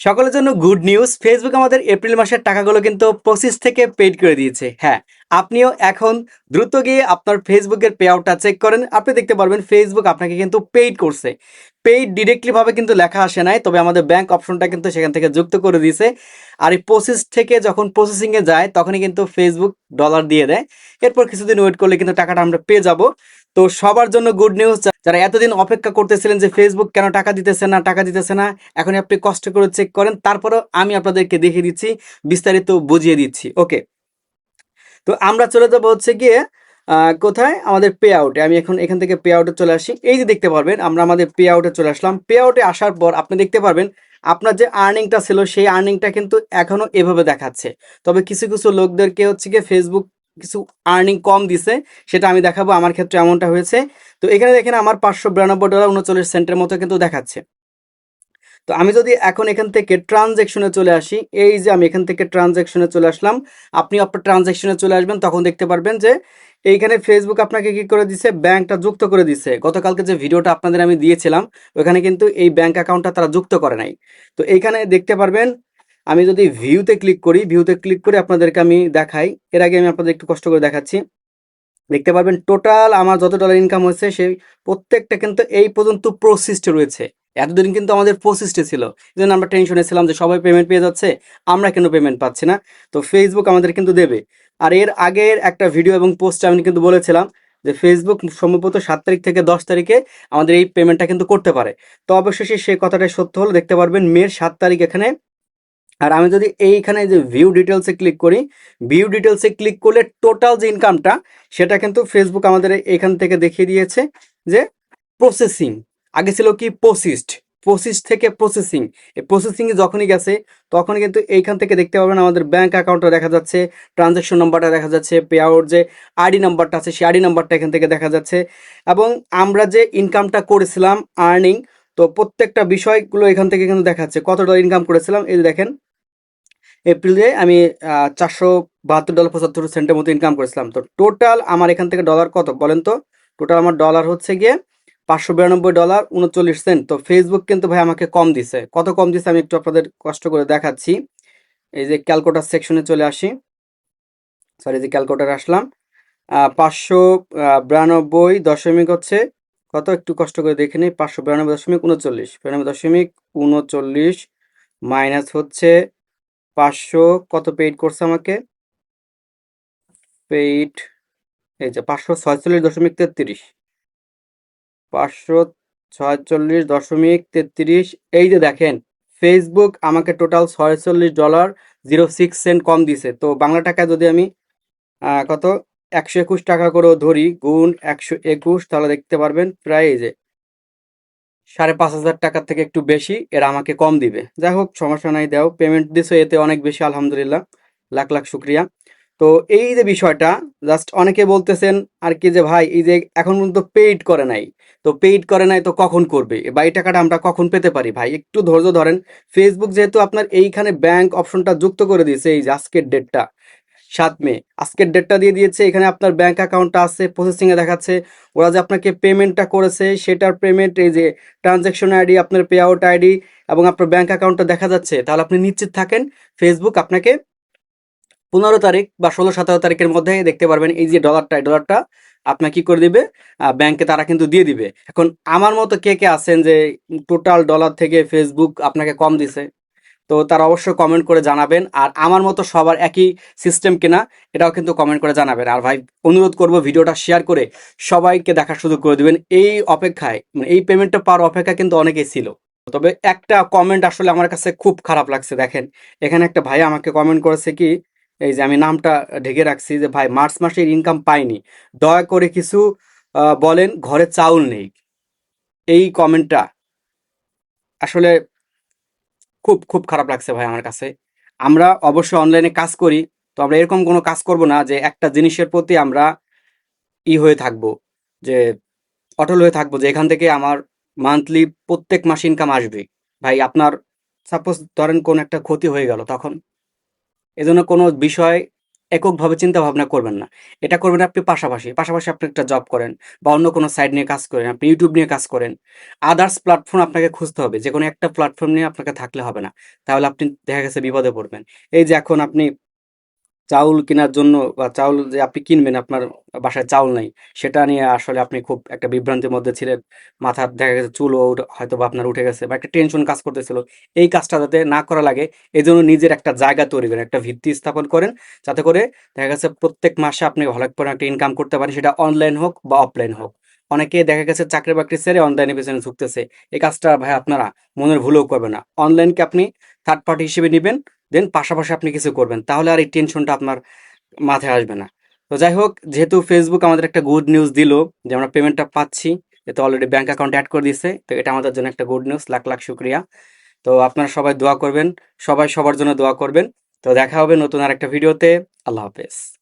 সকলের জন্য good news. Facebook আমাদের এপ্রিল মাসের টাকাগুলো কিন্তু প্রসেস থেকে পেইড করে দিয়েছে। হ্যাঁ, আপনিও এখন দ্রুত গিয়ে আপনার ফেসবুকের পে আউটটা চেক করেন। আপনি দেখতে পারবেন ফেসবুক আপনাকে কিন্তু পেইড করছে। পেইড ডিরেক্টলি ভাবে কিন্তু লেখা আসে নাই, তবে আমাদের ব্যাংক অপশনটা কিন্তু সেখান থেকে যুক্ত করে দিয়েছে। আর এই প্রসেস থেকে যখন প্রসেসিংয়ে যায় তখনই কিন্তু ফেসবুক ডলার দিয়ে দেয়। এরপর কিছুদিন ওয়েট করলে কিন্তু টাকাটা আমরা পেয়ে যাব। তো সবার জন্য গুড নিউজ, যারা এতদিন অপেক্ষা করতেছিলেন যে ফেসবুক কেন টাকা দিতেছে না, এখন আপনি কষ্ট করে চেক করেন। তারপরেও আমি আপনাদেরকে দেখিয়ে দিচ্ছি, বিস্তারিত বুঝিয়ে দিচ্ছি। ওকে, তো আমরা চলে যাবো হচ্ছে গিয়ে কোথায়, আমাদের পে আউটে। আমি এখন এখান থেকে পে আউটে চলে আসি। এই যে দেখতে পারবেন আমরা আমাদের পে আউটে চলে আসলাম। পে আউটে আসার পর আপনি দেখতে পারবেন আপনার যে আর্নিংটা ছিল সেই আর্নিংটা কিন্তু এখনো এভাবে দেখাচ্ছে। তবে কিছু কিছু লোকদেরকে হচ্ছে গিয়ে ফেসবুক কিছু আর্নিং কম দিছে, সেটা আমি দেখাবো। আমার ক্ষেত্রে এমনটা হয়েছে। তো এখানে দেখেন আমার $592.39 মতো কিন্তু দেখাচ্ছে। তো আমি যদি এখন এখান থেকে ট্রানজ্যাকশনে চলে আসি, এই যে আমি এখান থেকে ট্রানজ্যাকশনে চলে আসলাম, আপনি আপনার ট্রানজ্যাকশনে চলে আসবেন, তখন দেখতে পারবেন যে এইখানে ফেসবুক আপনাকে কি করে দিছে, ব্যাংকটা যুক্ত করে দিছে। গতকালকে যে ভিডিওটা আপনাদের আমি দিয়েছিলাম ওখানে কিন্তু এই ব্যাংক অ্যাকাউন্টটা তারা যুক্ত করে নাই। তো এইখানে দেখতে পারবেন, আমি যদি ভিউতে ক্লিক করি আপনাদেরকে আমি দেখাই। এর আগে আমি আপনাদের একটু কষ্ট করে দেখাচ্ছি। দেখতে পারবেন টোটাল আমার যত ডলার ইনকাম হয়েছে সেই প্রত্যেকটা কিন্তু এই পর্যন্ত প্রসেসড রয়েছে। এতদিন কিন্তু আমাদের প্রসেসডে ছিল, এই জন্য আমরা টেনশনে ছিলাম যে সবাই পেমেন্ট পেয়ে যাচ্ছে, আমরা কেন পেমেন্ট পাচ্ছি না। তো ফেসবুক আমাদের কিন্তু দেবে। আর এর আগের একটা ভিডিও এবং পোস্টে আমি কিন্তু বলেছিলাম যে ফেসবুক সম্ভবত 7 তারিখ থেকে 10 তারিখে আমাদের এই পেমেন্টটা কিন্তু করতে পারে। তো অবশেষে সেই কথাটাই সত্য হলো। দেখতে পারবেন মের 7 তারিখ এখানে। আর আমি যদি এইখানে যে ভিউ ডিটেলসে ক্লিক করি, ভিউ ডিটেলসে ক্লিক করলে টোটাল যে ইনকামটা সেটা কিন্তু ফেসবুক আমাদের এখান থেকে দেখিয়ে দিয়েছে যে প্রসেসিং। আগে ছিল কি প্রসেস থেকে প্রসেসিং। এই প্রসেসিংয়ে যখনই গেছে তখন কিন্তু এইখান থেকে দেখতে পাবেন আমাদের ব্যাংক অ্যাকাউন্টটা দেখা যাচ্ছে, ট্রানজ্যাকশন নাম্বারটা দেখা যাচ্ছে, পে আউট যে আইডি নাম্বারটা আছে সেই আইডি নাম্বারটা এখান থেকে দেখা যাচ্ছে, এবং আমরা যে ইনকামটা করেছিলাম আর্নিং, তো প্রত্যেকটা বিষয়গুলো এখান থেকে কিন্তু দেখাচ্ছে কত ডলার ইনকাম করেছিলাম। এই যে দেখেন এপ্রিলে আমি $472.75 মতো ইনকাম করেছিলাম। তো টোটাল আমার এখান থেকে ডলার কত বলেন তো? টোটাল আমার ডলার হচ্ছে গিয়ে $592.39। তো ফেসবুক কিন্তু ভাই আমাকে কম দিছে। কত কম দিছে আমি একটু আপনাদের কষ্ট করে দেখাচ্ছি। এই যে ক্যালকুলেটর সেকশনে চলে আসি, সরি যে ক্যালকুলেটর আসলাম। 592 হচ্ছে কত, একটু কষ্ট করে দেখে নিই। 592.39 মাইনাস হচ্ছে 500, কত পেইড করছে আমাকে পেইড, এই যে 546.33, 546.33। এই যে দেখেন ফেসবুক আমাকে টোটাল $46.06 কম দিছে। তো বাংলা টাকা যদি আমি কত 121 টাকা করেও ধরি, গুণ 121, তাহলে দেখতে পারবেন প্রায় এই যে 5,500 টাকার থেকে একটু বেশি এরা আমাকে কম দিবে। যাই হোক, সমস্যা নাই, দাও পেমেন্ট দিছো এতে অনেক বেশি, আলহামদুলিল্লাহ, লাখ লাখ শুক্রিয়া। তো এই যে বিষয়টা, জাস্ট অনেকে বলতেছেন আর কি যে ভাই এই যে এখন পর্যন্ত পেইড করে নাই, তো পেইড করে নাই তো কখন করবে বা এই টাকাটা আমরা কখন পেতে পারি? ভাই একটু ধৈর্য ধরেন। ফেসবুক যেহেতু আপনার এইখানে ব্যাংক অপশনটা যুক্ত করে দিয়েছে, এই যে আজকের ডেটটা 7 মে, আজকের ডেটটা দিয়ে দিয়েছে, এখানে আপনার ব্যাংক অ্যাকাউন্টটা আছে, প্রসেসিংয়ে দেখাচ্ছে। ওরা যে আপনাকে পেমেন্টটা করেছে সেটার পেমেন্ট, এই যে ট্রানজ্যাকশন আইডি, আপনার পে আউট আইডি এবং আপনার ব্যাংক অ্যাকাউন্টটা দেখা যাচ্ছে, তাহলে আপনি নিশ্চিত থাকেন ফেসবুক আপনাকে 15 তারিখ বা 16-17 তারিখের মধ্যে দেখতে পারবেন এই যে ডলারটা আপনার কি করে দিবে, ব্যাংকে তারা কিন্তু দিয়ে দিবে। এখন আমার মতো কে কে আছেন যে টোটাল ডলার থেকে ফেসবুক আপনাকে কম দিছে, তো তারা অবশ্যই কমেন্ট করে জানাবেন। আর আমার মতো সবার একই সিস্টেম কিনা এটাও কিন্তু কমেন্ট করে জানাবেন। আর ভাই অনুরোধ করব ভিডিওটা শেয়ার করে সবাইকে দেখার সুযোগ করে দিবেন। এই অপেক্ষায় মানে এই পেমেন্টটা পাওয়ার অপেক্ষা কিন্তু অনেকেই ছিল। তবে একটা কমেন্ট আসলে আমার কাছে খুব খারাপ লাগছে। দেখেন এখানে একটা ভাই আমাকে কমেন্ট করেছে কি, এই যে আমি নামটা ঢেকে রাখছি, যে ভাই মার্চ মাসের ইনকাম পাইনি, দয়া করে কিছু বলেন, ঘরে চাউল নেই। এই কমেন্টটা আসলে খুব খুব খারাপ লাগছে ভাই আমার কাছে। আমরা অবশ্যই অনলাইনে কাজ করি, তো আমরা এরকম কোনো কাজ করব না যে একটা জিনিসের প্রতি আমরা হয়ে থাকবো, যে অটল হয়ে থাকবো যে এখান থেকে আমার মান্থলি প্রত্যেক মাসে ইনকাম আসবে। ভাই আপনার সাপোজ ধরেন কোন একটা ক্ষতি হয়ে গেল, তখন এজন্য কোনো বিষয় এককভাবে চিন্তা ভাবনা করবেন না। এটা করবেন আপনি পাশাপাশি। পাশাপাশি আপনি একটা জব করেন বা অন্য কোনো সাইড নিয়ে কাজ করেন। আপনি YouTube নিয়ে কাজ করেন। আদার্স প্ল্যাটফর্ম আপনাকে খুঁজতে হবে। যেকোনো একটা প্ল্যাটফর্ম নিয়ে আপনাকে থাকলে হবে না। তাহলে আপনি দেখা গেছে বিপদে পড়বেন। এই যে এখন আপনি চাউল কেনার জন্য বা চাউল যে আপনি কিনবেন আপনার বাসায় চাউল নাই। সেটা নিয়ে আসলে আপনি খুব একটা বিভ্রান্তির মধ্যে ছিলেন। মাথার দেখা গেছে চুলও হয়তোবা আপনার উঠে গেছে বা একটা টেনশন কাজ করতেছিল। এই কাজটা যাতে না করা লাগে এজন্য নিজের একটা জায়গা তৈরি করেন, একটা ভিত্তি স্থাপন করেন। যাতে করে দেখা গেছে প্রত্যেক মাসে আপনি ভালো করে একটা ইনকাম করতে পারেন, সেটা অনলাইন হোক বা অফলাইন হোক। অনেকে দেখা গেছে চাকরি-বাকরি ছেড়ে অনলাইনের পেছনে ঝুঁকতেছে। এই কাজটা ভাই আপনারা মনের ভুলেও করবেন না। অনলাইনকে আপনি থার্ড পার্টি হিসেবে নিবেন। দেন পাশাপাশি আপনি কিছু করবেন। তাহলে আর এই টেনশনটা আপনার মাথায় আসবে না। তো যাই হোক, যেহেতু ফেসবুক আমাদের একটা গুড নিউজ দিল যে আমরা পেমেন্টটা পাচ্ছি, এতে অলরেডি ব্যাংক অ্যাকাউন্টে অ্যাড করে দিয়েছে। তো এটা আমাদের জন্য একটা গুড নিউজ। লাখ লাখ শুক্রিয়া। তো আপনারা সবাই দোয়া করবেন। সবাই সবার জন্য দোয়া করবেন। তো দেখা হবে নতুন আরেকটা ভিডিওতে। আল্লাহ হাফেজ।